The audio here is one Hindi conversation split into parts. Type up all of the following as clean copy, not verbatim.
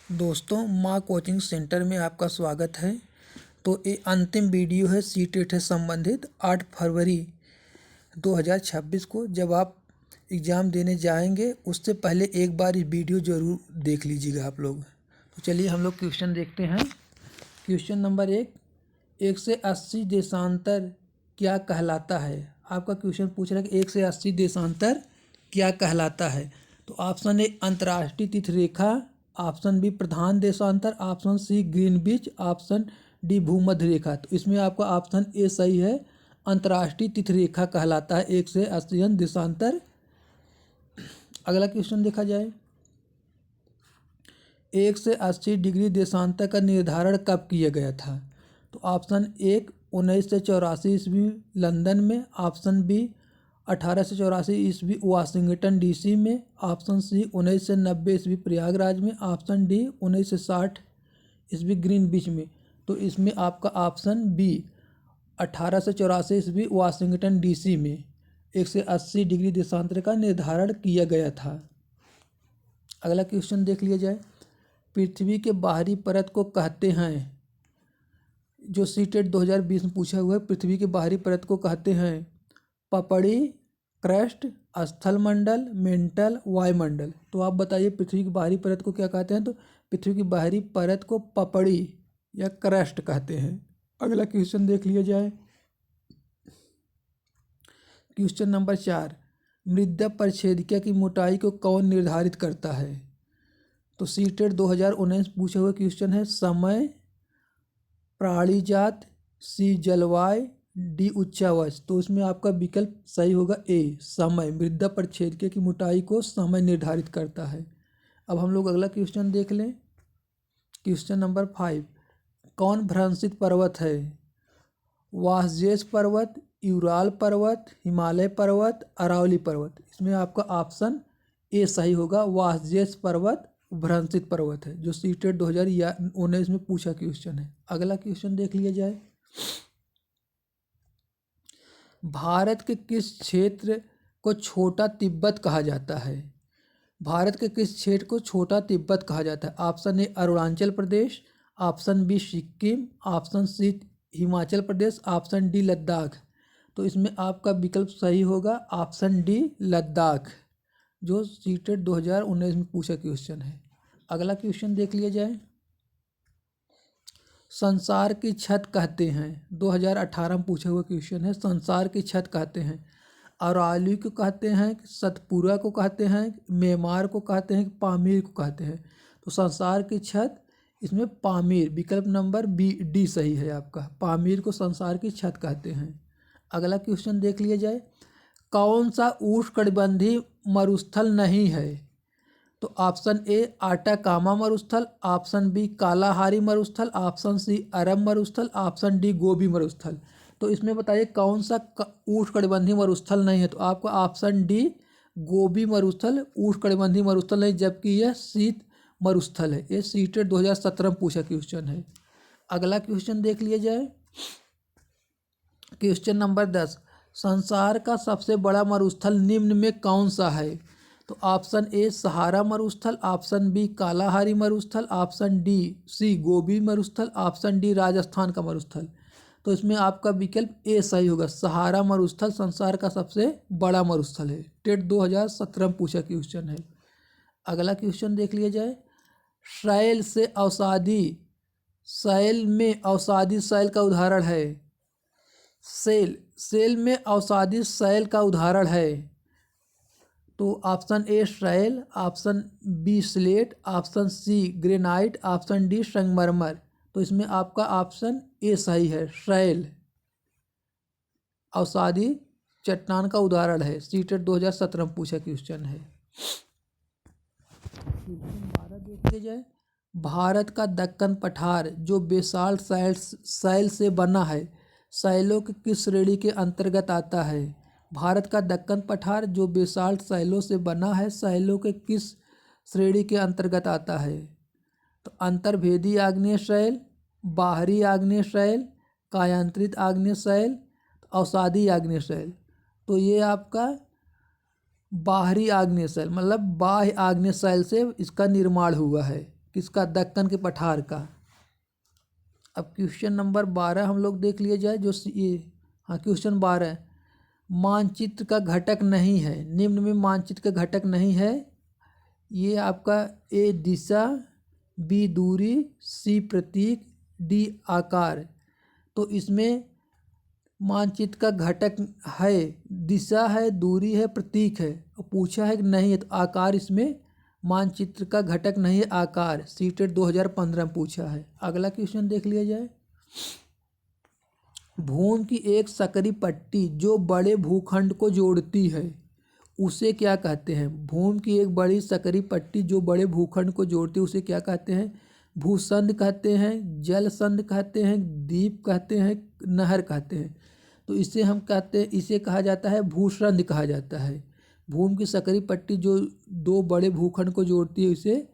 दोस्तों माँ कोचिंग सेंटर में आपका स्वागत है। तो ये अंतिम वीडियो है सीटेट से संबंधित 8 फरवरी 2026 को जब आप एग्ज़ाम देने जाएंगे उससे पहले एक बार ये वीडियो ज़रूर देख लीजिएगा आप लोग। तो चलिए हम लोग क्वेश्चन देखते हैं। क्वेश्चन नंबर 1 से 80 देशांतर क्या कहलाता है। आपका क्वेश्चन पूछ रहा है कि 1 से 80 देशांतर क्या कहलाता है। तो ऑप्शन ए अंतर्राष्ट्रीय तिथरेखा, ऑप्शन बी प्रधान देशांतर, option C Greenwich, option D भूमध्य रेखा। तो इसमें आपका ऑप्शन ए सही है, अंतर्राष्ट्रीय तिथरेखा कहलाता है 1 से 80 देशांतर। अगला क्वेश्चन देखा जाए। 1 से 80 डिग्री देशांतर का निर्धारण कब किया गया था। तो ऑप्शन 1 1984 ईस्वी लंदन में, ऑप्शन बी 1884 ईस्वी वाशिंगटन डीसी में, ऑप्शन सी 1990 ईस्वी प्रयागराज में, ऑप्शन डी 1960 ईस्वी ग्रीनविच में। तो इसमें आपका ऑप्शन बी 1884 ईस्वी वाशिंगटन डीसी में 1 से 80 डिग्री देशांतर का निर्धारण किया गया था। अगला क्वेश्चन देख लिया जाए। पृथ्वी के बाहरी परत को कहते हैं, जो सीटेट 2020 में पूछा हुआ है, पृथ्वी के बाहरी परत को कहते हैं पपड़ी, क्रस्ट, स्थलमंडल, मेंटल, वायुमंडल। तो आप बताइए पृथ्वी की बाहरी परत को क्या कहते हैं। तो पृथ्वी की बाहरी परत को पपड़ी या क्रस्ट कहते हैं। अगला क्वेश्चन देख लिया जाए। क्वेश्चन नंबर 4, मृदा परिच्छेदिका की मोटाई को कौन निर्धारित करता है। तो सीटेट 2019 पूछा हुआ क्वेश्चन है। समय, प्राणीजात, सी जलवायु, डी उच्चावच। तो इसमें आपका विकल्प सही होगा ए समय। मृदा परिच्छेदिका की मोटाई को समय निर्धारित करता है। अब हम लोग अगला क्वेश्चन देख लें। क्वेश्चन नंबर 5, कौन भ्रंशित पर्वत है। वासजेस पर्वत, यूराल पर्वत, हिमालय पर्वत, अरावली पर्वत। इसमें आपका ऑप्शन ए सही होगा, वासजेस पर्वत भ्रंशित पर्वत है, जो सीटेट 2019 में पूछा क्वेश्चन है। अगला क्वेश्चन देख लिया जाए। भारत के किस क्षेत्र को छोटा तिब्बत कहा जाता है। भारत के किस क्षेत्र को छोटा तिब्बत कहा जाता है। Option A Arunachal Pradesh, option B Sikkim, option C Himachal Pradesh, option D Ladakh. तो इसमें आपका विकल्प सही होगा ऑप्शन डी लद्दाख, जो सीटेट 2019 में पूछा क्वेश्चन है। अगला क्वेश्चन देख लिया जाए। संसार की छत कहते हैं, 2018 में पूछा हुआ क्वेश्चन है। संसार की छत कहते हैं अरावली को कहते हैं, सतपुरा को कहते हैं, मेमार को कहते हैं, पामीर को कहते हैं। तो संसार की छत, इसमें पामीर, विकल्प नंबर बी डी सही है आपका, पामीर को संसार की छत कहते हैं। अगला क्वेश्चन देख लिया जाए। कौन सा उष्णकटिबंधीय मरुस्थल नहीं है। तो ऑप्शन ए आटाकामा मरुस्थल, ऑप्शन बी कालाहारी मरुस्थल, ऑप्शन सी अरब मरुस्थल, ऑप्शन डी गोबी मरुस्थल। तो इसमें बताइए कौन सा उष्णकटिबंधीय मरुस्थल नहीं है। तो आपका ऑप्शन डी गोबी मरुस्थल उष्णकटिबंधीय मरुस्थल नहीं, जबकि यह शीत मरुस्थल है। ये सीटेट 2017 में पूछा क्वेश्चन है। अगला क्वेश्चन देख लिया जाए। क्वेश्चन नंबर 10, संसार का सबसे बड़ा मरुस्थल निम्न में कौन सा है। तो ऑप्शन ए सहारा मरुस्थल, ऑप्शन बी कालाहारी मरुस्थल, ऑप्शन डी सी गोबी मरुस्थल, ऑप्शन डी राजस्थान का मरुस्थल। तो इसमें आपका विकल्प ए सही होगा, सहारा मरुस्थल संसार का सबसे बड़ा मरुस्थल है। टेट 2017 में पूछा क्वेश्चन है। अगला क्वेश्चन देख लिया जाए। शैल से अवसादी, शैल में अवसादी शैल का उदाहरण है। सेल में अवसादी शैल का उदाहरण है। तो ऑप्शन ए शैल, option B slate, option C granite, option D संगमरमर। तो इसमें आपका ऑप्शन ए सही है, शैल अवसादी चट्टान का उदाहरण है। सीटेट 2017 में पूछा क्वेश्चन है। भारत देख लिया जाए। भारत का दक्कन पठार जो बेसाल्ट शैल से बना है, शैलों की किस श्रेणी के अंतर्गत आता है। भारत का दक्कन पठार जो बेसाल्ट शैलों से बना है, शैलों के किस श्रेणी के अंतर्गत आता है। तो अंतर्भेदी आग्नेय शैल, बाहरी आग्नेय शैल, कायांतरित आग्नेय शैल, अवसादी आग्नेय शैल। तो ये आपका बाहरी आग्नेय शैल, मतलब बाह्य आग्नेय शैल से इसका निर्माण हुआ है। किसका, दक्कन के पठार का। अब क्वेश्चन नंबर 12 हम लोग देख लिया जाए, जो ये, हाँ क्वेश्चन 12, मानचित्र का घटक नहीं है, निम्न में मानचित्र का घटक नहीं है। ये आपका ए दिशा, बी दूरी, सी प्रतीक, डी आकार। तो इसमें मानचित्र का घटक है, दिशा है, दूरी है, प्रतीक है, और पूछा है कि नहीं है, तो आकार इसमें मानचित्र का घटक नहीं है, आकार। सीटेट 2015 में पूछा है। अगला क्वेश्चन देख लिया जाए। भूमि की एक सकरी पट्टी जो बड़े भूखंड को जोड़ती है, उसे क्या कहते हैं? भूमि की एक बड़ी सकरी पट्टी जो बड़े भूखंड को जोड़ती है, उसे क्या कहते हैं? भूसंध कहते हैं, जल संध कहते हैं, द्वीप कहते हैं, नहर कहते हैं। तो इसे हम कहते हैं, इसे कहा जाता है भूसंध कहा जाता है। भूमि की सकरी पट्टी जो दो बड़े भूखंड को जोड़ती है, उसे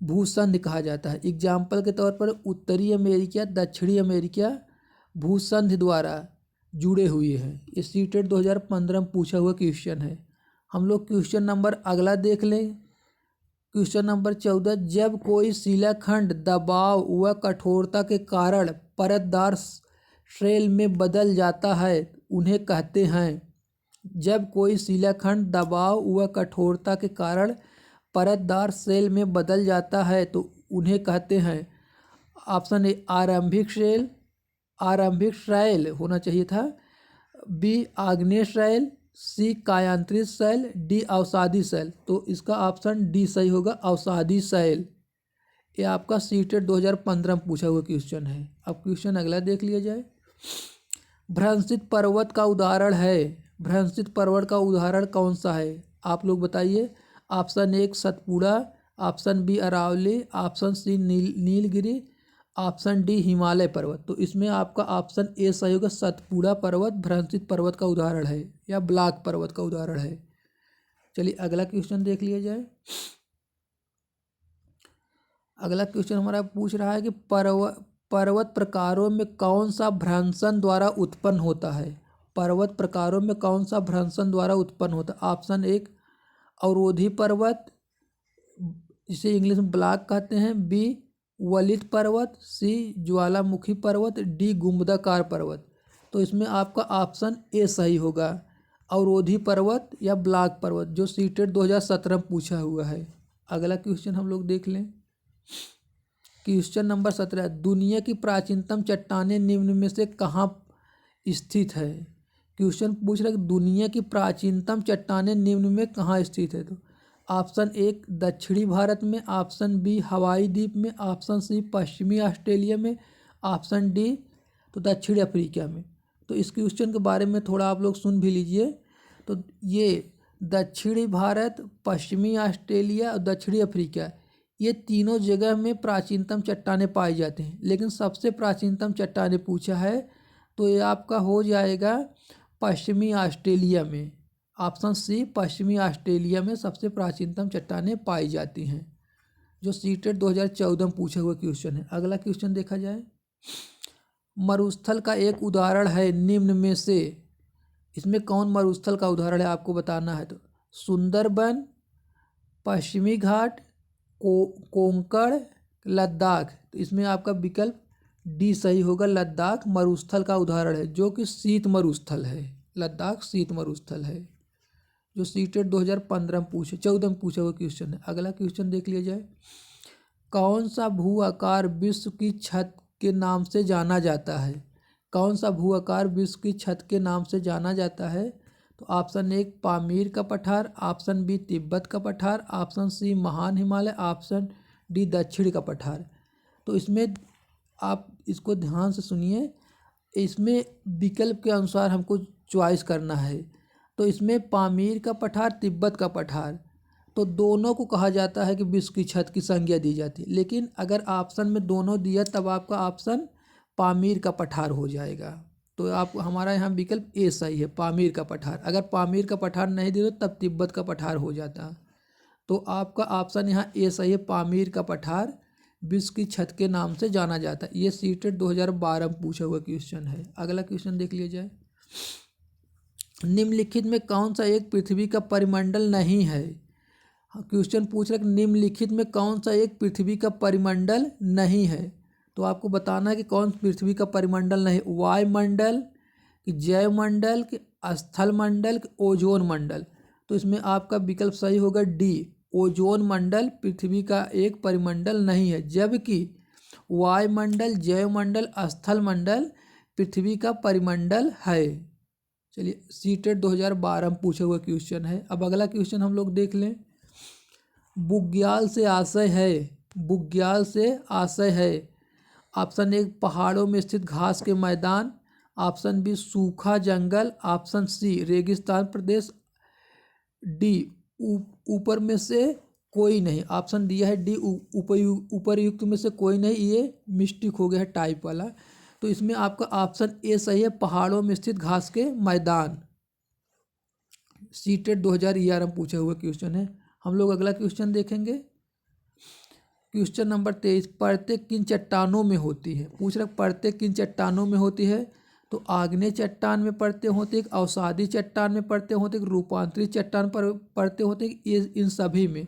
भूसंध कहा जाता है। एग्जाम्पल के तौर पर उत्तरी अमेरिका, दक्षिणी अमेरिका भूसंध द्वारा जुड़े हुए हैं। ये सीटेट 2015 में पूछा हुआ क्वेश्चन है। हम लोग क्वेश्चन नंबर अगला देख लें। क्वेश्चन नंबर 14, जब कोई शिलाखंड दबाव व कठोरता के कारण परतदार शेल में बदल जाता है, उन्हें कहते हैं। जब कोई शिलाखंड दबाव व कठोरता के कारण परतदार शेल में बदल जाता है, तो उन्हें कहते हैं। ऑप्शन ए आरंभिक शेल, आरंभिक शैल होना चाहिए था, बी आग्नेय शैल, सी कायांतरित शैल, डी अवसादी शैल। तो इसका ऑप्शन डी सही होगा, अवसादी शैल। ये आपका सीटेट 2015 में पूछा हुआ क्वेश्चन है। अब क्वेश्चन अगला देख लिया जाए। भ्रंशित पर्वत का उदाहरण है, भ्रंशित पर्वत का उदाहरण कौन सा है? आप लोग बताइए। Option A Satpura, option B Aravalli, option C Nilgiri, option D Himalaya पर्वत। तो इसमें आपका ऑप्शन ए सही होगा, सतपुड़ा पर्वत भ्रंशित पर्वत का उदाहरण है, या ब्लॉक पर्वत का उदाहरण है। चलिए अगला क्वेश्चन देख लिया जाए। अगला क्वेश्चन हमारा पूछ रहा है कि पर्वत प्रकारों में कौन सा भ्रंशन द्वारा उत्पन्न होता है? पर्वत प्रकारों में कौन सा भ्रंशन द्वारा उत्पन्न होता है? ऑप्शन एक अवरोधी पर्वत, जिसे इंग्लिश में ब्लॉक कहते हैं, बी वलित पर्वत, सी ज्वालामुखी पर्वत, डी गुंबदाकार पर्वत। तो इसमें आपका ऑप्शन ए सही होगा, अवरोधी पर्वत या ब्लॉक पर्वत, जो सीटेट 2017 में पूछा हुआ है। अगला क्वेश्चन हम लोग देख लें। क्वेश्चन नंबर 17, दुनिया की प्राचीनतम चट्टानें निम्न में से कहाँ स्थित है? क्वेश्चन पूछ रहा है कि दुनिया की प्राचीनतम चट्टानें निम्न में कहाँ स्थित है? तो ऑप्शन एक दक्षिणी भारत में, ऑप्शन बी हवाई द्वीप में, ऑप्शन सी पश्चिमी ऑस्ट्रेलिया में, ऑप्शन डी तो दक्षिणी अफ्रीका में। तो इस क्वेश्चन के बारे में थोड़ा आप लोग सुन भी लीजिए। तो ये दक्षिणी भारत, पश्चिमी ऑस्ट्रेलिया और दक्षिणी अफ्रीका, ये तीनों जगह में प्राचीनतम चट्टानें पाई जाती हैं, लेकिन सबसे प्राचीनतम चट्टानें पूछा है तो ये आपका हो जाएगा पश्चिमी ऑस्ट्रेलिया में। ऑप्शन सी पश्चिमी ऑस्ट्रेलिया में सबसे प्राचीनतम चट्टानें पाई जाती हैं, जो सीटेट 2014 में पूछा हुआ क्वेश्चन है। अगला क्वेश्चन देखा जाए। मरुस्थल का एक उदाहरण है निम्न में से, इसमें कौन मरुस्थल का उदाहरण है आपको बताना है। तो सुंदरबन, पश्चिमी घाट, कोंकण, लद्दाख। तो इसमें आपका विकल्प डी सही होगा, लद्दाख मरुस्थल का उदाहरण है, जो कि शीत मरुस्थल है। लद्दाख शीत मरुस्थल है, जो सीटेट 2015 में 14 में पूछा हुआ क्वेश्चन है। अगला क्वेश्चन देख लिया जाए। कौन सा भू आकार विश्व की छत के नाम से जाना जाता है? कौन सा भू आकार विश्व की छत के नाम से जाना जाता है? तो ऑप्शन एक पामीर का पठार, ऑप्शन बी तिब्बत का पठार, ऑप्शन सी महान हिमालय, ऑप्शन डी दक्षिण का पठार। तो इसमें आप इसको ध्यान से सुनिए, इसमें विकल्प के अनुसार हमको चॉइस करना है। तो इसमें पामीर का पठार, तिब्बत का पठार, तो दोनों को कहा जाता है कि विश्व की छत की संज्ञा दी जाती है। लेकिन अगर ऑप्शन में दोनों दिया तब आपका ऑप्शन पामीर का पठार हो जाएगा। तो आप हमारा यहाँ विकल्प ए सही है, पामीर का पठार। अगर पामीर का पठार नहीं दिया तब तिब्बत का पठार हो जाता। तो आपका ऑप्शन यहाँ ए सही है, पामीर का पठार विश्व की छत के नाम से जाना जाता है। ये सीटेट 2012 में पूछा हुआ क्वेश्चन है। अगला क्वेश्चन देख लिया जाए। निम्नलिखित में कौन सा एक पृथ्वी का परिमंडल नहीं है? क्वेश्चन पूछ रहा है कि निम्नलिखित में कौन सा एक पृथ्वी का परिमंडल नहीं है। तो आपको बताना है कि कौन पृथ्वी का परिमंडल नहीं, वायुमंडल कि जैव मंडल कि स्थल मंडल कि ओजोन मंडल। तो इसमें आपका विकल्प सही होगा डी, ओजोन मंडल पृथ्वी का एक परिमंडल नहीं है, जबकि वायुमंडल जैव मंडल स्थल मंडल पृथ्वी का परिमंडल है। चलिए सीटेट 2012 में पूछा हुआ क्वेश्चन है। अब अगला क्वेश्चन हम लोग देख लें। बुग्याल से आशय है, बुग्याल से आशय है। ऑप्शन ए पहाड़ों में स्थित घास के मैदान, ऑप्शन बी सूखा जंगल, ऑप्शन सी रेगिस्तान प्रदेश, डी ऊपर में से कोई नहीं। ऑप्शन दिया है डी उपरयुक्त में से कोई नहीं, ये मिस्टेक हो गया है टाइप वाला। तो इसमें आपका ऑप्शन ए सही है, पहाड़ों में स्थित घास के मैदान। सीटेट 2011 में पूछा हुआ क्वेश्चन है। हम लोग अगला क्वेश्चन देखेंगे। क्वेश्चन नंबर 23, परतें किन चट्टानों में होती है। पूछ रहा परतें किन चट्टानों में होती है। तो आग्नेय चट्टान में परतें होती है, अवसादी चट्टान में परतें होती है, रूपांतरित चट्टान पर परतें होती है, ये इन सभी में।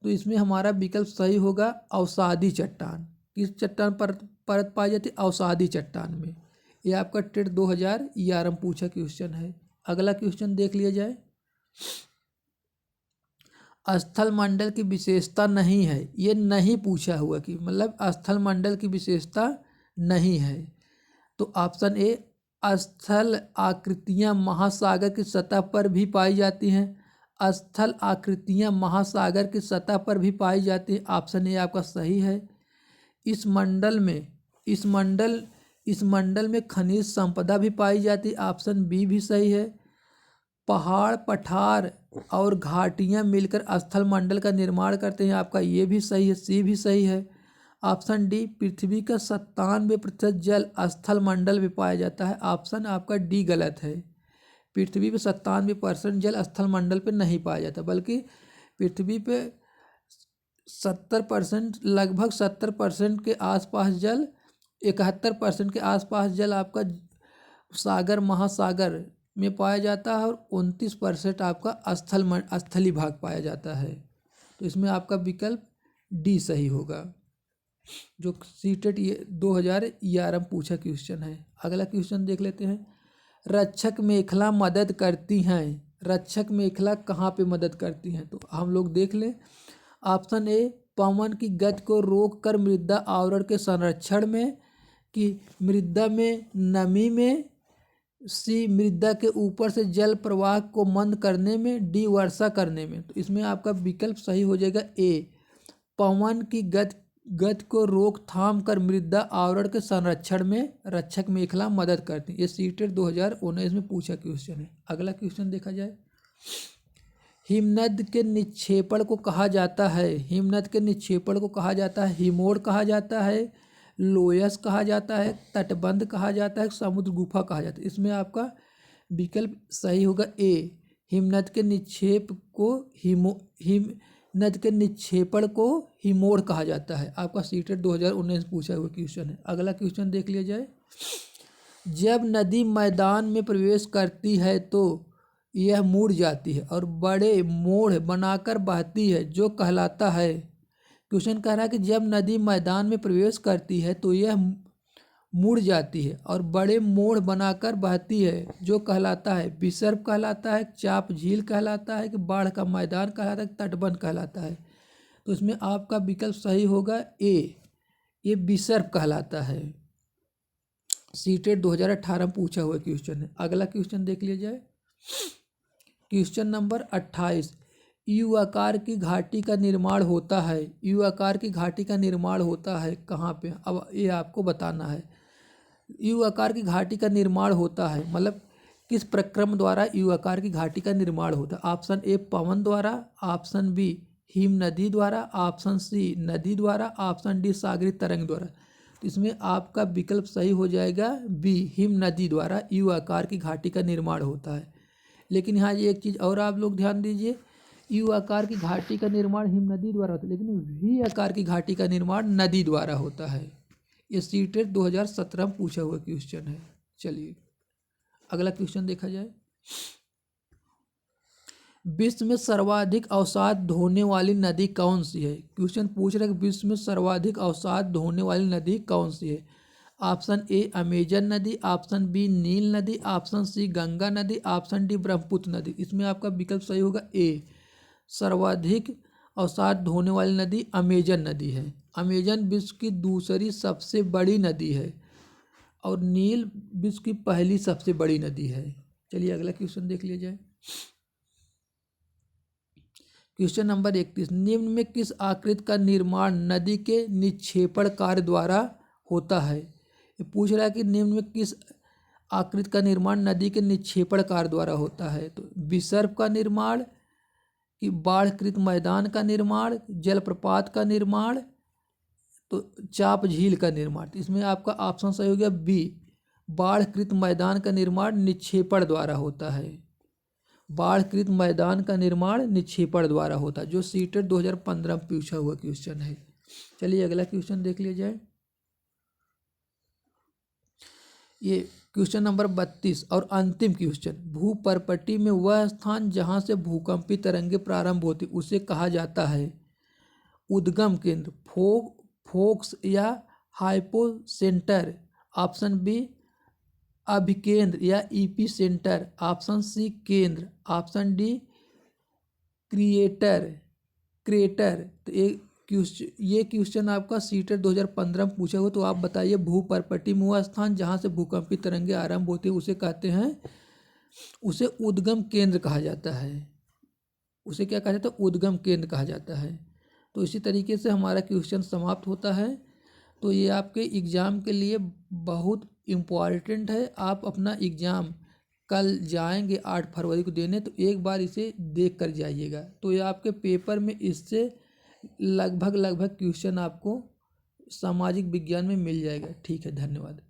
तो इसमें हमारा विकल्प सही होगा अवसादी चट्टान। किस चट्टान पर परत पाई जाती है, अवसादी चट्टान में। ये आपका टेट 2011 में पूछा क्वेश्चन है। अगला क्वेश्चन देख लिया जाए। स्थल मंडल की विशेषता नहीं है, ये नहीं पूछा हुआ कि मतलब स्थल मंडल की विशेषता नहीं है। तो ऑप्शन ए स्थल आकृतियां महासागर की सतह पर भी पाई जाती हैं, स्थल आकृतियां महासागर की सतह पर भी पाई जाती हैं। ऑप्शन ए आपका सही है। इस मंडल में खनिज संपदा भी पाई जाती है। ऑप्शन बी भी सही है। पहाड़ पठार और घाटियां मिलकर स्थल मंडल का निर्माण करते हैं, आपका ये भी सही है, सी भी सही है। ऑप्शन डी पृथ्वी का 97% जल स्थल मंडल में पाया जाता है। ऑप्शन आपका डी गलत है। पृथ्वी पे 97% जल स्थल मंडल पे नहीं पाया जाता, बल्कि पृथ्वी पे 70%, लगभग 70% के आसपास जल, 71% के आसपास जल आपका सागर महासागर में पाया जाता है, और 29% आपका स्थली भाग पाया जाता है। तो इसमें आपका विकल्प डी सही होगा, जो सीटेट 2011 में पूछा क्वेश्चन है। अगला क्वेश्चन देख लेते हैं। रक्षक मेखला मदद करती हैं, रक्षक मेखला कहाँ पे मदद करती हैं। तो हम लोग देख लें। ऑप्शन ए पवन की गति को रोक कर मृदा आवरण के संरक्षण में, कि मृदा में नमी में, सी मृदा के ऊपर से जल प्रवाह को मंद करने में, डी वर्षा करने में। तो इसमें आपका विकल्प सही हो जाएगा ए, पवन की गति को रोकथाम कर मृदा आवरण के संरक्षण में रक्षक मेखला मदद करती है। ये सीटेट 2019 में पूछा क्वेश्चन है। अगला क्वेश्चन देखा जाए। हिमनद के निक्षेपण को कहा जाता है, हिमनद के निक्षेपण को कहा जाता है हिमोड़ कहा जाता है, लोयस कहा जाता है, तटबंध कहा जाता है, समुद्र गुफा कहा जाता है। इसमें आपका विकल्प सही होगा ए, हिमनद के निक्षेप को हिमनद के निक्षेपण को हिमोड़ कहा जाता है। आपका सीटेट 2019 पूछा हुआ क्वेश्चन है। अगला क्वेश्चन देख लिया जाए। जब नदी मैदान में प्रवेश करती है तो यह मुड़ जाती है और बड़े मोड़ बनाकर बहती है, जो कहलाता है। क्वेश्चन कह रहा है कि जब नदी मैदान में प्रवेश करती है तो यह मुड़ जाती है और बड़े मोड़ बनाकर बहती है, जो कहलाता है। विसर्प कहलाता है, चाप झील कहलाता है, कि बाढ़ का मैदान कहलाता है, तटबंध कहलाता है। तो इसमें आपका विकल्प सही होगा ए, ये विसर्प कहलाता है। सीटेट 2018 में पूछा हुआ क्वेश्चन है। अगला क्वेश्चन देख लिया जाए। क्वेश्चन नंबर 28, यू आकार की घाटी का निर्माण होता है, यू आकार की घाटी का निर्माण होता है कहाँ पे। अब ये आपको बताना है। यू आकार की घाटी का निर्माण होता है मतलब किस प्रक्रम द्वारा यू आकार की घाटी का निर्माण होता है। ऑप्शन ए पवन द्वारा, ऑप्शन बी हिम नदी द्वारा, ऑप्शन सी नदी द्वारा, ऑप्शन डी सागरी तरंग द्वारा। तो इसमें आपका विकल्प सही हो जाएगा बी, हिम नदी द्वारा यू आकार की घाटी का निर्माण होता है। लेकिन यहाँ ये एक चीज़ और आप लोग ध्यान दीजिए, यू आकार की घाटी का निर्माण हिम नदी द्वारा होता है, लेकिन वी आकार की घाटी का निर्माण नदी द्वारा होता है। ये सीटेट 2017 में पूछा हुआ क्वेश्चन है। चलिए अगला क्वेश्चन देखा जाए। विश्व में सर्वाधिक अवसाद ढोने वाली नदी कौन सी है? क्वेश्चन पूछ रहा है कि विश्व में सर्वाधिक अवसाद ढोने वाली नदी कौन सी है? ऑप्शन ए अमेजन नदी, ऑप्शन बी नील नदी, ऑप्शन सी गंगा नदी, ऑप्शन डी ब्रह्मपुत्र नदी। इसमें आपका विकल्प सही होगा ए, सर्वाधिक अवसाद ढोने वाली नदी अमेजन नदी है। अमेजन विश्व की दूसरी सबसे बड़ी नदी है और नील विश्व की पहली सबसे बड़ी नदी है। चलिए अगला क्वेश्चन देख लिया जाए। क्वेश्चन नंबर 31, निम्न में किस आकृति का निर्माण नदी के निक्षेपण कार्य द्वारा होता है? ये पूछ रहा है कि निम्न में किस आकृति का निर्माण नदी के निक्षेपण कार्य द्वारा होता है। तो विसर्प का निर्माण, कि बाढ़कृत मैदान का निर्माण, जलप्रपात का निर्माण, तो चाप झील का निर्माण। तो इसमें आपका ऑप्शन सही हो गया बी, बाढ़कृत मैदान का निर्माण निक्षेपण द्वारा होता है। बाढ़कृत मैदान का निर्माण निक्षेपण द्वारा होता है, जो सीटेट 2015 में पूछा हुआ क्वेश्चन है। चलिए अगला क्वेश्चन देख लिया जाए। ये क्वेश्चन नंबर 32 और अंतिम क्वेश्चन, भूपर्पटी में वह स्थान जहाँ से भूकंपी तरंगे प्रारंभ होती उसे कहा जाता है उद्गम केंद्र, फोक्स या हाइपोसेंटर, ऑप्शन बी अभिकेंद्र या ईपी सेंटर, ऑप्शन सी केंद्र, ऑप्शन डी क्रेटर। तो ये क्वेश्चन आपका सीटेट 2015 में पूछा हुआ। तो आप बताइए, भूपर्पटी में वह स्थान जहाँ से भूकंपी तरंगे आरंभ होती है उसे कहते हैं, उसे उद्गम केंद्र कहा जाता है। उसे क्या कहा जाता है? उद्गम केंद्र कहा जाता है। तो इसी तरीके से हमारा क्वेश्चन समाप्त होता है। तो ये आपके एग्ज़ाम के लिए बहुत इम्पॉर्टेंट है। आप अपना एग्ज़ाम कल जाएंगे 8 फरवरी को देने, तो एक बार इसे देख कर जाइएगा। तो ये आपके पेपर में इससे लगभग क्वेश्चन आपको सामाजिक विज्ञान में मिल जाएगा। ठीक है, धन्यवाद।